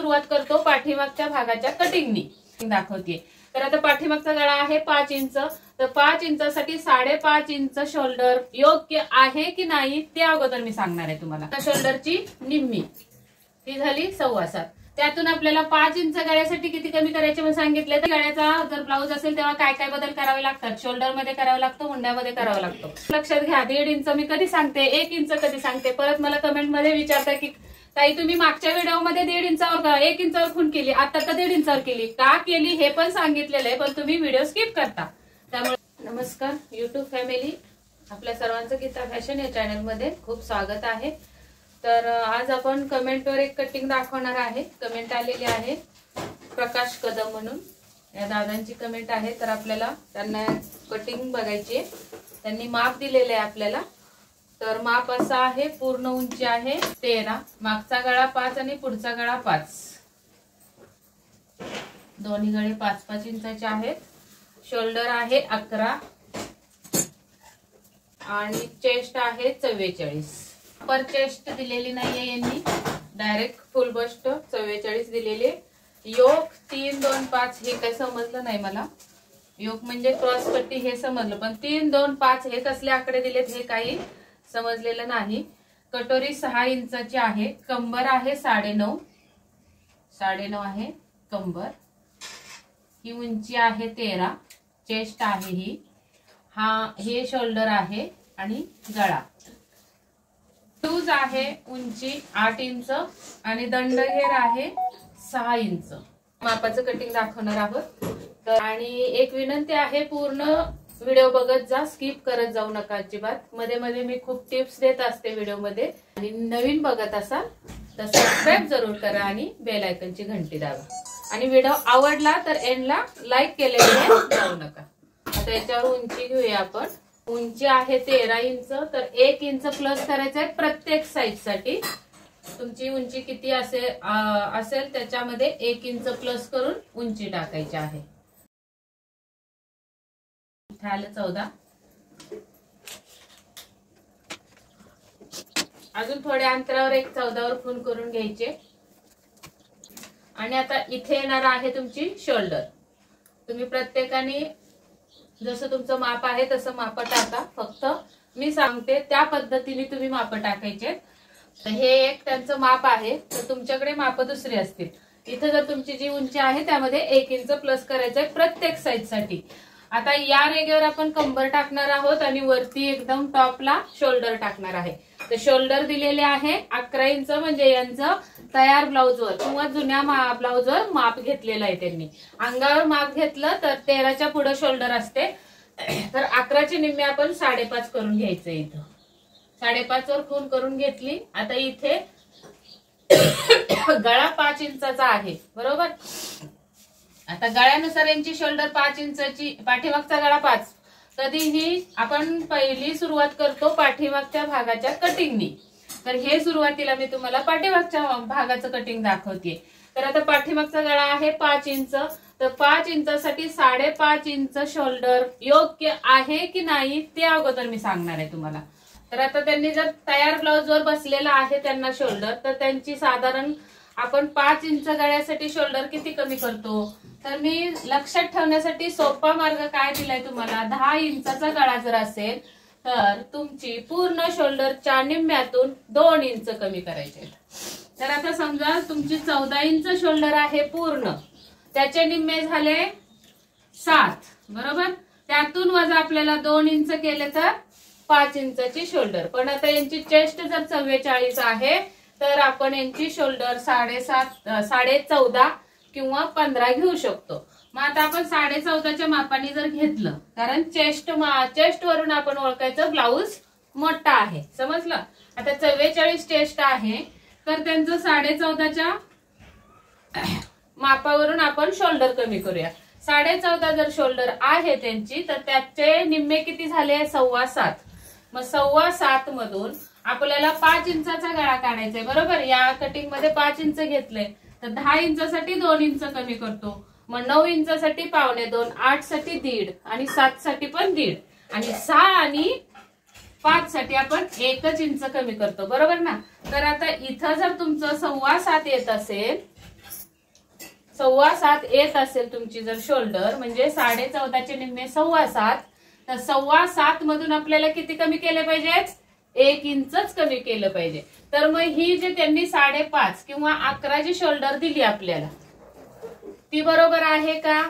सुरुवात करतो पाठीमागच्या भागाच्या कटिंगनी दाखवते। तर आता पाठीमागचा गळा आहे 5 इंच, तर 5 इंचासाठी 5.5 इंच शोल्डर योग्य आहे की नाही ते अगोदर मी सांगणार आहे तुम्हाला। शोल्डरची निम्मी ती झाली 7.25, त्यातून आपल्याला 5 इंच गळ्यासाठी किती कमी करायचे मी सांगितले। तर गळ्याचा जर ब्लाऊज असेल तेव्हा काय काय बदल करावे लागतात, शोल्डर मध्ये करावा लागतो, मुंड्यामध्ये करावा लागतो। लक्षात घ्या, 1.5 इंच मी कधी सांगते, 1 इंच कधी सांगते। परत मला कमेंट मध्ये विचारता की ताई तुम्ही मागच्या व्हिडिओमध्ये 1.5 इंचावर 1 इंचावर खून केली, आता तर 1.5 इंचावर केली, का केली हे पण सांगितलेलं आहे, पण तुम्ही व्हिडिओ स्किप करता। त्यामुळे नमस्कार युट्यूब फॅमिली, आपल्या सर्वांचं गीता फॅशन या चॅनल मध्ये खूप स्वागत आहे। तर आज आपण कमेंटवर एक कटिंग दाखवणार आहे। कमेंट आलेली आहे प्रकाश कदम म्हणून, या दादांची कमेंट आहे। तर आपल्याला त्यांना कटिंग बघायची आहे, त्यांनी माप दिलेले आहे आपल्याला। तर माप असा आहे, पूर्ण उंची आहे 13, मागचा गळा 5 आणि पुढचा गळा 5, दोन्ही गळे 5-5 इंचाचे आहेत। शोल्डर आहे 11 आणि चेस्ट आहे 44। पर चेस्ट दिलेली नाहीये यांनी, डायरेक्ट फुल बस्ट 44 दिलेले। योक 3, 2, 5 हे काय समजलं नाही मला, योक म्हणजे क्रॉस पट्टी हे समजलं, पण 3, 2, 5 हे कसले आकडे दिलेत हे काही समजलेलं नाही। कटोरी 6 इंचाची आहे, कंबर आहे 9.5 आहे कंबर, ही उंची आहे 13, चेस्ट आहे ही, हे शोल्डर आहे आणि गळा। टूज आहे उंची 8 इंच आणि दंडघेर आहे 6 इंच। मापाचं कटिंग दाखवणार आहोत। तर आणि एक विनंती आहे, पूर्ण व्हिडिओ बघत जा, स्किप करत जाऊ नका अजिबात। मध्ये मध्ये मी खूप टिप्स देत असते व्हिडिओ मध्ये, आणि नवीन बघत असाल तर सबस्क्राईब जरूर करा आणि बेल आयकॉनची घंटी दाबा, आणि व्हिडिओ आवडला तर एंडला लाईक केलेले जाऊ नका। आता याच्यावर उंची घेऊया आपण। उंची आहे 13 इंच, तर 1 इंच प्लस करायचं आहे प्रत्येक साईज साठी। तुमची उंची किती असेल त्याच्यामध्ये 1 इंच प्लस करून उंची टाकायची आहे। झालं 14, अजून थोड्या अंतरावर एक 14 वर खून करून घ्यायचे। आणि आता इथे येणार आहे तुमची शोल्डर। तुम्ही प्रत्येकाने जसं तुमचं माप आहे तसं माप टाका, फक्त मी सांगते त्या पद्धतीने तुम्ही माप टाकायचे। तर हे एक त्यांचं माप आहे, तर तुमच्याकडे माप दुसरी असतील। इथे जर तुमची जी उंची आहे त्यामध्ये 1 इंच प्लस करायचंय प्रत्येक साईज साठी। आता या रेगेवर आपण कंबर टाकणार आहोत आणि वरती एकदम टॉपला शोल्डर टाकणार आहे। तर शोल्डर दिलेले आहे 11 इंच, म्हणजे यांचं तयार ब्लाऊजवर किंवा जुन्या ब्लाऊजवर माप घेतलेलं आहे त्यांनी। अंगावर माप घेतलं तर 13च्या पुढे शोल्डर असते, तर 11ची निम्मी आपण 5.5 करून घ्यायचं। इथं 5.5 वर खून करून घेतली। आता इथे गळा 5 इंचाचा आहे बरोबर। आता गळ्यानुसार यांची शोल्डर 5 इंचाची, पाठीमागचा गळा 5, कधीही आपण पहिली सुरुवात करतो पाठीमागच्या भागाच्या कटिंगनी। तर हे सुरुवातीला मी तुम्हाला पाठीमागच्या भागाचं कटिंग दाखवते। तर आता पाठीमागचा गळा आहे 5 इंच, तर 5 इंचासाठी 5.5 इंच शोल्डर योग्य आहे की नाही ते अगोदर मी सांगणार आहे तुम्हाला। तर आता त्यांनी जर तयार ब्लाऊजवर बसलेला आहे त्यांना शोल्डर, तर त्यांची साधारण आपण 5 इंच गळ्यासाठी शोल्डर किती कमी करतो, तर मी लक्षात ठेवण्यासाठी सोपा मार्ग काय दिलाय तुम्हाला, 10 इंचाचा गळा जर असेल तर तुमची पूर्ण शोल्डरच्या निम्म्यातून 2 इंच कमी करायचे। तर आता समजा तुमची 14 इंच शोल्डर आहे पूर्ण, त्याचे निम्मे झाले 7 बरोबर, त्यातून वजा आपल्याला 2 इंच केले तर 5 इंचाची शोल्डर। पण आता यांची चेस्ट जर 44 आहे तर आपण यांची शोल्डर 14.5 किंवा 15 घेऊ शकतो। मग आता आपण 14.5च्या मापाने जर घेतलं, कारण चेस्ट वरून आपण ओळखायचं ब्लाऊज मोठा आहे, समजलं। आता 44 चेस्ट आहे, तर त्यांचं 14.5च्या मापावरून आपण शोल्डर कमी करूया। 14.5 जर शोल्डर आहे त्यांची, तर त्याचे निम्मे किती झाले 7.25। मग 7.25 मधून आपल्याला 5 इंचाचा गळा काढायचा आहे बरोबर। या कटिंग मध्ये 5 इंच घेतले, तर 10 इंचासाठी 2 इंच कमी करतो, मग 9 इंचासाठी 1.25, 8 साठी 1.5 आणि 7 साठी पण 1.5, आणि 6 आणि 5 साठी आपण 1 इंच कमी करतो बरोबर ना। तर आता इथं जर तुमचं 7.25 येत असेल 7.25 येत असेल तुमची जर शोल्डर, म्हणजे 14.5चे निम्मे 7.25, तर 7.25 मधून आपल्याला किती कमी केले पाहिजेत? 1 इंचच कमी केलं पाहिजे. तर मग ही जे त्यांनी 5.5 किंवा 11 जी शोल्डर दिली आपल्याला, ती बरोबर आहे का?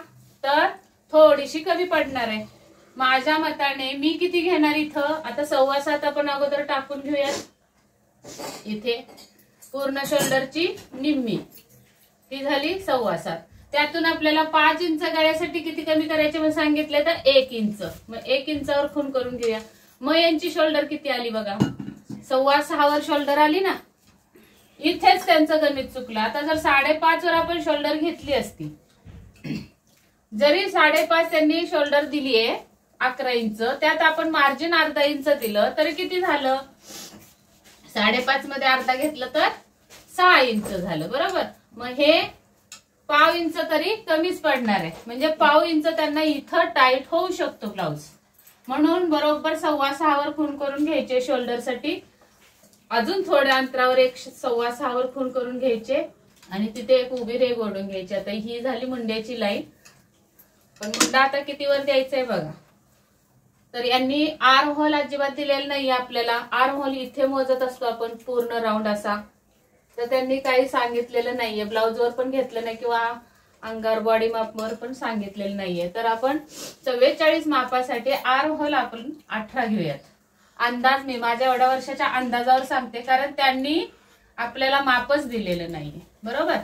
तर थोडीशी कमी पडणार आहे. माझ्या मताने मी किती घेणार इथं? आता 7.25 आपण अगोदर टाकून घेऊयात. इथे पूर्ण शोल्डरची निम्मी ती झाली 7.25. त्यातून आपल्याला 5 इंच गळ्यासाठी किती कमी करायचे मग सांगितले? तर 1 इंच. मग 1 इंचावर खून करून घेऊया. मग यांची शोल्डर किती आली बघा? 6.25 वर शोल्डर आली ना. इथेच त्यांचं गणित चुकलं. आता जर 5.5 वर आपण शोल्डर घेतली असती, जरी 5.5 त्यांनी शोल्डर दिलीये 11 इंच, त्यात आपण मार्जिन अर्धा इंच दिलं, तरी किती झालं? 5.5 मध्ये अर्धा घेतलं तर 6 इंच झालं, बरोबर. मग हे पाव इंच तरी कमीच पडणार आहे, म्हणजे पाव इंच त्यांना इथं टाईट होऊ शकतो ब्लाउज. म्हणून बरोबर 6.25 वर खून करून घ्यायचे शोल्डरसाठी. अजून थोड्या अंतरावर 6.25 वर खून करून घ्यायचे आणि तिथे एक उभी रेघ ओढून घ्यायची. आता ही झाली मुंड्याची लाईन. पण मुंडा आता किती वर द्यायचंय बघा. तर यांनी आर्म होल अजिबात दिलेला नाहीये आपल्याला. आर्म होल इथे मोजत असतो आपण पूर्ण राऊंड असा, तर त्यांनी काही सांगितलेलं नाहीये. ब्लाउजवर पण घेतलं नाही किंवा अंगावर बॉडी मापवर पण सांगितलेलं नाहीये. तर आपण 44 मापासाठी आर्म होल आपण 18 घेऊयात. अंदाज मी माझ्या एवढ्या वर्षाच्या अंदाजावर सांगते, कारण त्यांनी आपल्याला मापच दिलेलं नाहीये, बरोबर.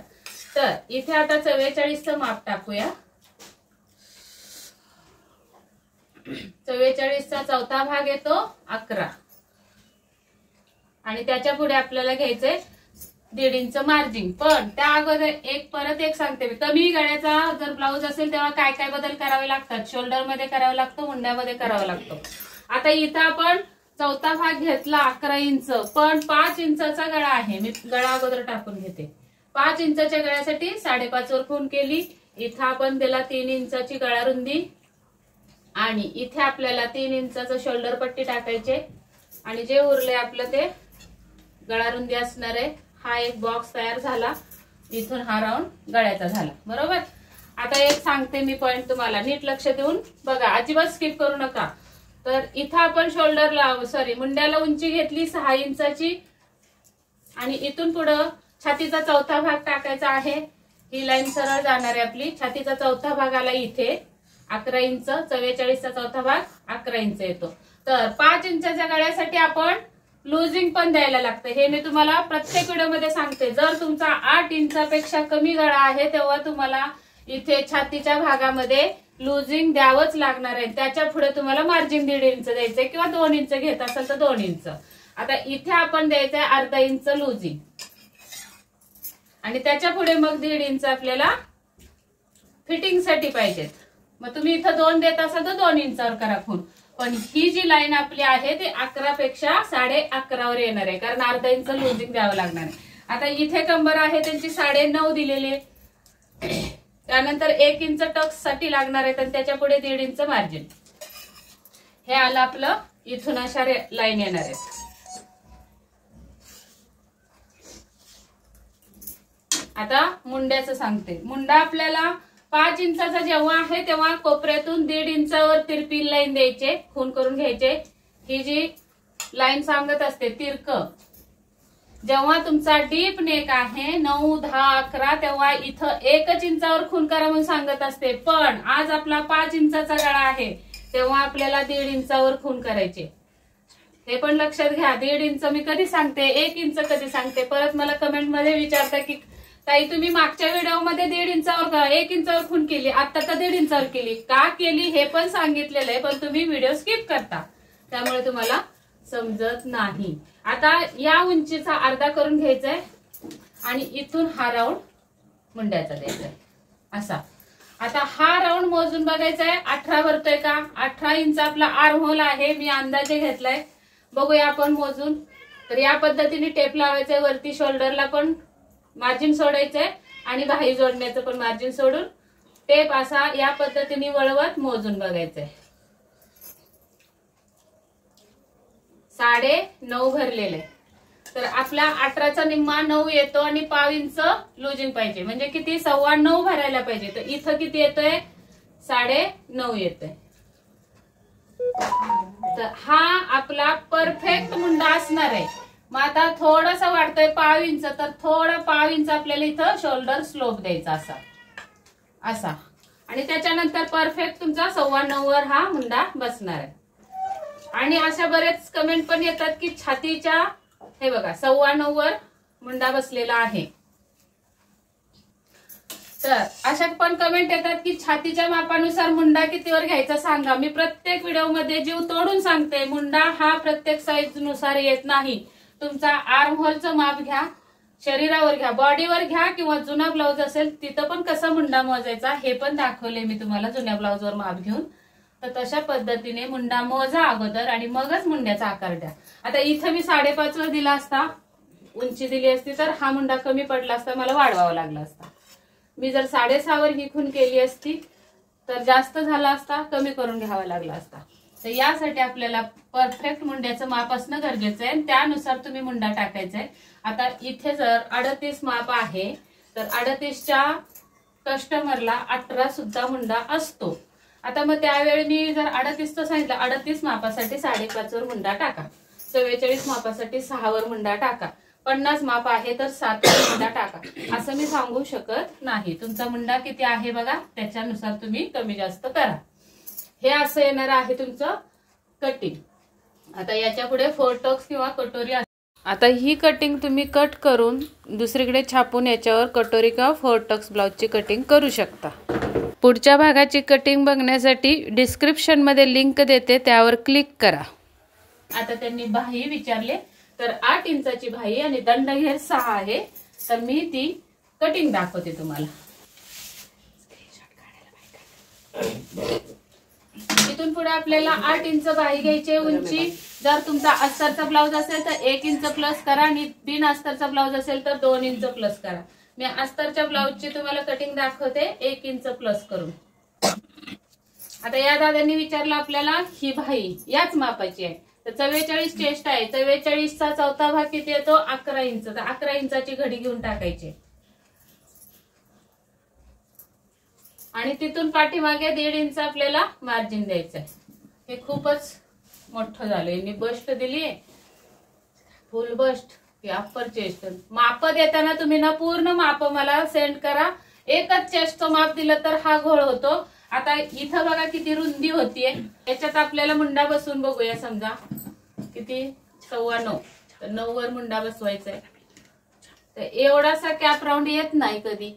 तर इथे आता 44चं माप टाकूया. 44चा चौथा भाग येतो 11 आणि त्याच्या पुढे आपल्याला घ्यायचंय 1.5 इंच मार्जिन. पण त्या अगोदर परत एक सांगते मी, कमी गळ्याचा जर ब्लाऊज असेल तेव्हा काय काय बदल करावे लागतात? शोल्डर मध्ये करावा लागतो, मुंड्यामध्ये करावा लागतो. आता इथं आपण चौथा भाग घेतला 11 इंच, पण 5 इंचाचा गळा आहे. मी गळा अगोदर टाकून घेते. 5 इंचाच्या गळ्यासाठी 5.5 वर खून केली. इथं आपण त्याला 3 इंचाची गळा रुंदी आणि इथे आपल्याला 3 इंचाचं शोल्डर पट्टी टाकायचे आणि जे उरले आपलं ते गळा रुंदी असणार आहे. हा एक बॉक्स तयार झाला. इथून हा राऊंड गळ्याचा झाला, बरोबर. आता एक सांगते मी पॉइंट, तुम्हाला नीट लक्ष देऊन बघा, अजिबात स्किप करू नका. तर इथं आपण मुंड्याला उंची घेतली 6 इंचाची आणि इथून पुढं छातीचा चौथा भाग टाकायचा आहे. ही लाईन सरळ जाणार आहे आपली. छातीचा चौथा भाग आला इथे 11 इंच, 44चा चौथा भाग 11 इंच येतो. तर 5 इंचाच्या गळ्यासाठी आपण लुजिंग पण द्यायला लागतं. हे मी तुम्हाला प्रत्येक व्हिडिओमध्ये सांगते. जर तुमचा 8 इंचापेक्षा कमी गळा आहे तेव्हा तुम्हाला इथे छातीच्या भागामध्ये लुजिंग द्यावंच लागणार आहे. त्याच्या पुढे तुम्हाला मार्जिन 1.5 इंच द्यायचंय किंवा 2 इंच घेत असेल तर 2 इंच. आता इथे आपण द्यायचंय अर्धा इंच लुजिंग आणि त्याच्या पुढे मग 1.5 इंच आपल्याला फिटिंग साठी पाहिजेत. मग तुम्ही इथं 2 देत असाल तर 2 इंचावर करा खून. पण ही जी लाईन आपली आहे ती 11 पेक्षा 11.5 वर येणार आहे, कारण अर्धा इंच लुजिंग द्यावं लागणार आहे. आता इथे कंबर आहे त्यांची 9.5 दिलेली आहे. त्यानंतर 1 इंच टक्स साठी लागणार आहे आणि त्याच्या पुढे 1.5 इंच मार्जिन. हे आलं आपलं. इथून अशा लाईन येणार आहेत. आता मुंड्याचं सांगते. मुंडा आपल्याला 5 इंचाचा जेव्हा आहे तेव्हा कोपऱ्यातून 1.5 इंचावर तिरपी लाईन द्यायचे, खून करून घ्यायचे. ही जी लाईन सांगत असते तिरक, जेव्हा तुमचा डीप नेक आहे 9, 10, 11 तेव्हा इथं 1 इंचावर खून करा म्हणून सांगत असते. पण आज आपला 5 इंचाचा गळा आहे तेव्हा आपल्याला 1.5 इंचावर खून करायचे. हे पण लक्षात घ्या. 1.5 इंच मी कधी सांगते, 1 इंच कधी सांगते. परत मला कमेंट मध्ये विचारता की ताई तुम्ही मागच्या व्हिडिओमध्ये 1.5 इंचावर 1 इंचावर खून केली, आता का 1.5 इंचावर केली, का केली हे पण सांगितलेलं आहे, पण तुम्ही व्हिडिओ स्किप करता, त्यामुळे तुम्हाला समजत नाही. आता या उंचीचा अर्धा करून घ्यायचाय आणि इथून हा राऊंड मुंड्याचा द्यायचाय असा. आता हा राऊंड मोजून बघायचाय 18 भरतोय का. 18 इंच आपला आर्म होल आहे. मी अंदाजे घेतलाय, बघूया आपण मोजून. तर या पद्धतीने टेप लावायचंय. वरती शोल्डरला पण मार्जिन सोडायचंय आणि बाही जोडण्याचं पण मार्जिन सोडून टेप असा या पद्धतीने वळवत मोजून बघायचंय. 9.5 भरलेले. तर आपला 18चा निम्मा 9 येतो आणि पाव इंच लुजिंग पाहिजे, म्हणजे किती 9.25 भरायला पाहिजे. तर इथं किती येतोय 9.5 येतोय. तर हा आपला परफेक्ट मुंडा असणार आहे. मग आता थोडासा वाढतोय पाव इंच, तर थोडा पाव इंच आपल्याला इथं शोल्डर स्लोप द्यायचा असा असा, आणि त्याच्यानंतर परफेक्ट तुमचा 9.25 वर हा मुंडा बसणार आहे. आणि अशा बरेच कमेंट पण येतात की छातीच्या, हे बघा 9.25 वर मुंडा बसलेला आहे. तर अशा पण कमेंट येतात की छातीच्या मापानुसार मुंडा कितीवर घ्यायचा सांगा. मी प्रत्येक व्हिडिओमध्ये जीव तोडून सांगते, मुंडा हा प्रत्येक साईज नुसार येत नाही. तुमचा आर्म होलचं माप घ्या, शरीरावर घ्या, बॉडीवर घ्या, किंवा जुना ब्लाऊज असेल तिथं पण कसा मुंडा मोजायचा हे पण दाखवले मी तुम्हाला जुन्या ब्लाऊजवर माप घेऊन. तर तशा पद्धतीने मुंडा मोजा अगोदर आणि मगच मुंड्याचा आकार द्या. आता इथं मी 5.5 वर दिला असता, उंची दिली असती तर हा मुंडा कमी पडला असता, मला वाढवावा लागला असता. मी जर 6.5 वर ही खून केली असती तर जास्त झाला असता, कमी करून घ्यावा लागला असता. तर यासाठी आपल्याला परफेक्ट मुंड्याचं माप असणं गरजेचं आहे, त्यानुसार तुम्ही मुंडा टाकायचा आहे. आता इथे जर 38 माप आहे तर 38च्या कस्टमरला 18 सुद्धा मुंडा असतो. आता मग त्यावेळी मी जर 38चं सांगितलं, 38 मापासाठी 5.5 वर मुंडा टाका, 44 मापासाठी 6 वर मुंडा टाका, 50 माप आहे तर 7 वर मुंडा टाका, असं मी सांगू शकत नाही. तुमचा मुंडा किती आहे बघा, त्याच्यानुसार तुम्ही कमी जास्त करा. हे असं येणार आहे तुमचं कटिंग. आता याच्या पुढे 4 टक्स किंवा कटोरी. आता ही कटिंग तुम्ही कट करून दुसरीकडे छापून याच्यावर कटोरी किंवा 4 टक्स ब्लाउजची कटिंग करू शकता. पुढच्या भागाची कटिंग बघण्यासाठी डिस्क्रिप्शन मध्ये लिंक देते, त्यावर क्लिक करा. आता त्यांनी बाही विचारले तर 8 इंचाची बाही आणि दंडघेर 6 आहे. तर मी ती कटिंग दाखवते तुम्हाला. इथून पुढे आपल्याला 8 इंच बाही घ्यायची. उंची जर तुमचा अस्तरचा ब्लाऊज असेल तर 1 इंच प्लस करा, आणि बिन अस्तरचा ब्लाऊज असेल तर 2 इंच प्लस करा. मी अस्तरच्या ब्लाऊजची तुम्हाला कटिंग दाखवते 1 इंच प्लस करून. आता या दादांनी विचारलं आपल्याला ही बाही याच मापाची आहे, तर 44 चेस्ट आहे, 44चा चौथा भाग किती येतो 11 इंच. तर 11 इंचाची घडी घेऊन टाकायची आणि तिथून पाठीमागे 1.5 इंच आपल्याला मार्जिन द्यायचं आहे. हे खूपच मोठं झालं. यांनी बस्ट दिली फुल बस्ट की अप्पर चेस्ट. माप देताना तुम्ही ना पूर्ण माप मला सेंड करा. एकच चेस्टचं माप दिलं तर हा घोळ होतो. आता इथं बघा किती रुंदी होतीये, याच्यात आपल्याला मुंडा बसवून बघूया. समजा किती 9.25, तर 9 वर मुंडा बसवायचा आहे. तर एवढासा कॅप राऊंड येत नाही कधी,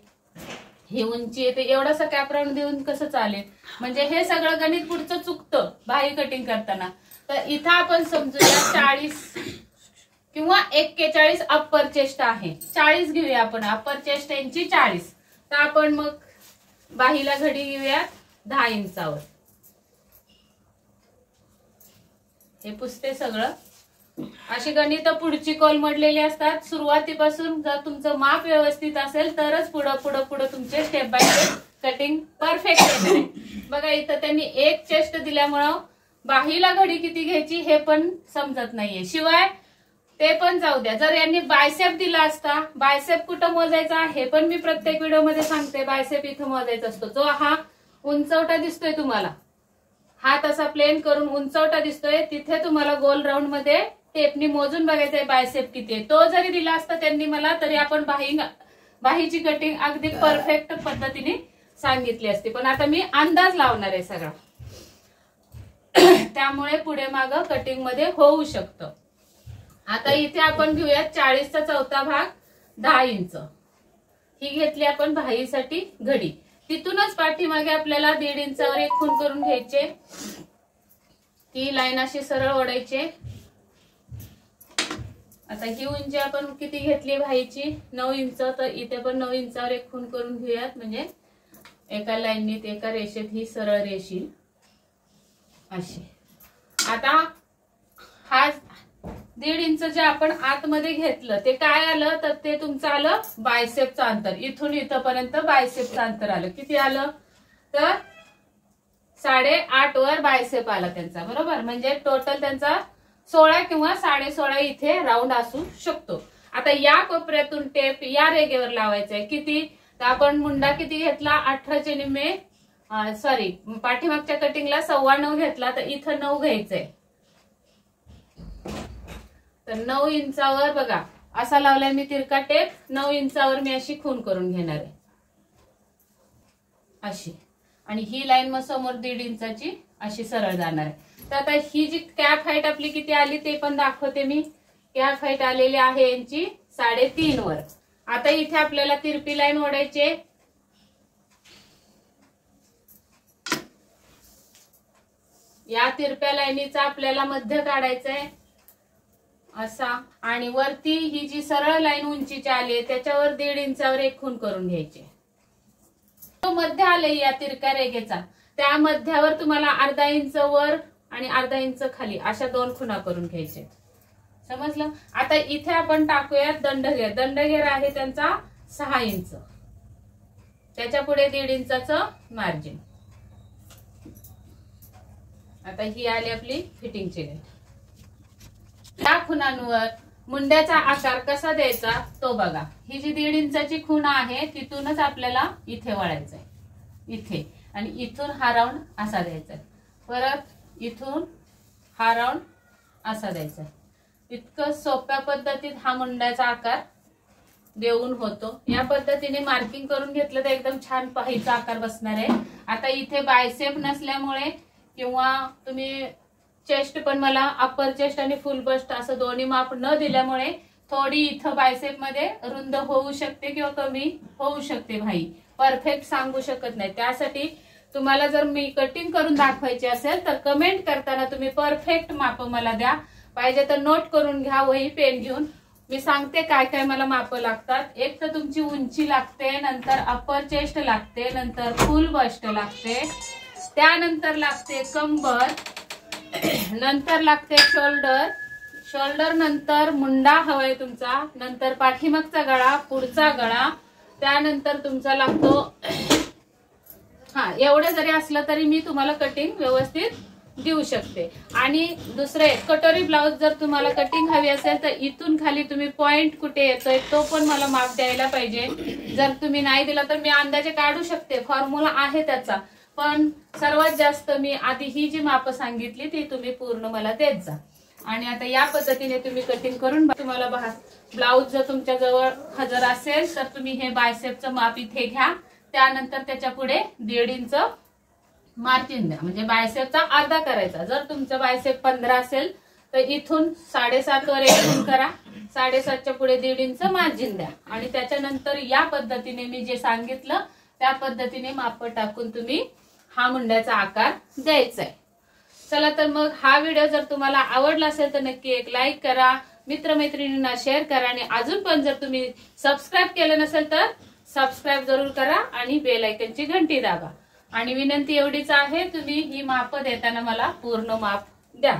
ही उंची येते, एवढासा कॅप राऊंड देऊन कसं चालेल. म्हणजे हे सगळं गणित पुढचं चुकतं बाही कटिंग करताना. तर इथं आपण समजूया 40 किंवा 41 अप्पर चेस्ट आहे, 40 घेऊया आपण. अप्पर चेस्ट यांची 40, तर आपण मग बाहीला घडी घेऊया 10 इंचावर. हे पुसते सगळं. अशी गणित पुढची कोलमडलेली असतात. सुरुवातीपासून जर तुमचं माप व्यवस्थित असेल तरच पुढं पुढं पुढं तुमचे step by step cutting perfect येणार आहे. बघा इथं त्यांनी 1 चेस्ट दिल्यामुळं बाहीला घडी किती घ्यायची हे पण समजत नाहीये. शिवाय ते पण जाऊ द्या, जर यांनी बायसेप दिला असता, बायसेप कुठं मोजायचा हे पण मी प्रत्येक व्हिडिओमध्ये सांगते. बायसेप इथं मोजायचा असतो. जो हा उंचवटा दिसतोय तुम्हाला, हा तसा प्लेन करून उंचवटा दिसतोय, तिथे तुम्हाला गोल राऊंड मध्ये टेपनी मोजून बघायचंय बायसेप किती आहे. तो जरी दिला असता त्यांनी मला, तरी आपण बाहीची कटिंग अगदी परफेक्ट पद्धतीने सांगितली असती. पण आता मी अंदाज लावणार आहे सगळा, त्यामुळे पुढे मागं कटिंग मध्ये होऊ शकतं. आता इथे आपण घेऊया 40चा चौथा भाग 10 इंच. ही घेतली आपण बाहीसाठी घडी. तिथूनच पाठीमागे आपल्याला 1.5 इंचावर एक खूण करून घ्यायचे. ती लाईन अशी सरळ ओढायची. आता ही उंची आपण किती घेतली बाहीची 9 इंच, तर इथे पण 9 इंचावर एक खूण करून घेऊयात. म्हणजे एका लाईनीत एका रेषेत ही सरळ रेष येईल अशी. आता हा 1.5 इंच जे आपण आतमध्ये घेतलं ते काय आलं, तर ते तुमचं आलं बायसेपचं अंतर. इथून इथपर्यंत बायसेपचं अंतर आलं. किती आलं, तर 8.5 वर बायसेप आला त्यांचा, बरोबर. म्हणजे टोटल त्यांचा 16 किंवा 16.5 इथे राऊंड असू शकतो. आता या कोपऱ्यातून टेप या रेगेवर लावायचा आहे. किती? तर आपण मुंडा किती घेतला? 18चे निम्मे, सॉरी पाठीमागच्या कटिंगला 9.25 घेतला, तर इथं 9 घ्यायचंय. तर 9 इंचावर बघा असा लावलाय मी तिरका टेप. 9 इंचावर मी अशी खून करून घेणार आहे अशी, आणि ही लाईन मग समोर 1.5 इंचाची अशी सरळ जाणार आहे. तर आता ही जी कॅप हाईट आपली किती आली ते पण दाखवते मी. कॅप हाईट आलेली आहे यांची 3.5 वर. आता इथे आपल्याला तिरपी लाईन ओढायची. या तिरप्या लाईनीचा आपल्याला मध्य काढायचंय असा, आणि वरती ही जी सरळ लाईन उंचीची आली आहे त्याच्यावर 1.5 इंचावर एक खून करून घ्यायची. तो मध्य आले या तिरक्या रेघेचा, त्या मध्यावर तुम्हाला 1/2 इंच वर आणि 1/2 इंच खाली अशा 2 खुणा करून घ्यायचे. समजलं? आता इथे आपण टाकूया दंडघेर. दंडघेर आहे त्यांचा 6 इंच, त्याच्या पुढे 1.5 इंचाचं मार्जिन. आता ही आली आपली फिटिंगची लाईन. या खुणांवर मुंड्याचा आकार कसा द्यायचा तो बघा. ही जी 1.5 इंचाची खूण आहे तिथूनच आपल्याला इथे वळायचंय, इथे, आणि इथून हा राऊंड असा द्यायचा. परत इथून हा राऊंड असा द्यायचा. इतकं सोप्या पद्धतीत हा मुंड्याचा आकार देऊन होतो. या पद्धतीने मार्किंग करून घेतलं तर एकदम छान पाहीचा आकार बसणार आहे. आता इथे बायसेप नसल्यामुळे किंवा तुम्ही चेस्ट पण मला अपर चेस्ट आणि फुल बस्ट असं दोन्ही माप न दिल्यामुळे थोडी इथं बायसेप मध्ये रुंद होऊ शकते किंवा कमी होऊ शकते. भाई परफेक्ट सांगू शकत नाही. त्यासाठी तुम्हाला जर मी कटिंग करून दाखवायची असेल तर कमेंट करताना तुम्ही परफेक्ट माप मला द्या. पाहिजे तर नोट करून घ्या वही पेन घेऊन. मी सांगते काय काय मला माप लागतात. एक तर तुमची उंची लागते, नंतर अपर चेस्ट लागते, नंतर फुल बस्ट लागते, त्यानंतर लागते कंबर, नंतर लागते शोल्डर, शोल्डर नंतर मुंडा हवाय तुमचा, नंतर पाठीमागचा गळा, पुढचा गळा, त्यानंतर तुमचा लागतो. एवढं जरी असलं तरी मी तुम्हाला कटिंग व्यवस्थित देऊ शकते. आणि दुसरे कटोरी ब्लाउज जर तुम्हाला कटिंग हवी असेल तर इथून खाली तुम्ही पॉइंट कुठे येतोय तो पण मला माप द्यायला पाहिजे. जर तुम्ही नाही दिला तर मी अंदाजे काढू शकते, फॉर्म्युला आहे त्याचा. पण सर्वात जास्त मी आधी ही जी माप सांगितली ती तुम्ही पूर्ण मला देत जा. आणि आता या पद्धतीने तुम्ही कटिंग करून तुम्हाला ब्लाउज जर तुमच्या जवळ हजर असेल तर तुम्ही हे बायसेपचं माप इथे घ्या. त्यानंतर त्याच्या पुढे 1.5 इंच मार्जिन द्या, म्हणजे बायसेपचा अर्धा करायचा. जर तुमचं बायसेप 15 असेल तर इथून 7.5 वर एक खूण करा, 7.5च्या पुढे 1.5 इंच मार्जिन द्या. आणि त्याच्यानंतर या पद्धतीने मी जे सांगितलं त्या पद्धतीने माप टाकून तुम्ही हा मुंड्याचा आकार द्यायचा आहे. चला तर मग हा व्हिडिओ जर तुम्हाला आवडला असेल तर नक्की एक लाईक करा, मित्रमैत्रिणींना शेअर करा, आणि अजून पण जर तुम्ही सबस्क्राईब केलं नसेल तर सबस्क्राईब जरूर करा आणि बेल आयकॉनची घंटी दाबा. आणि विनंती एवढीच आहे, तुम्ही ही माप देताना मला पूर्ण माप द्या.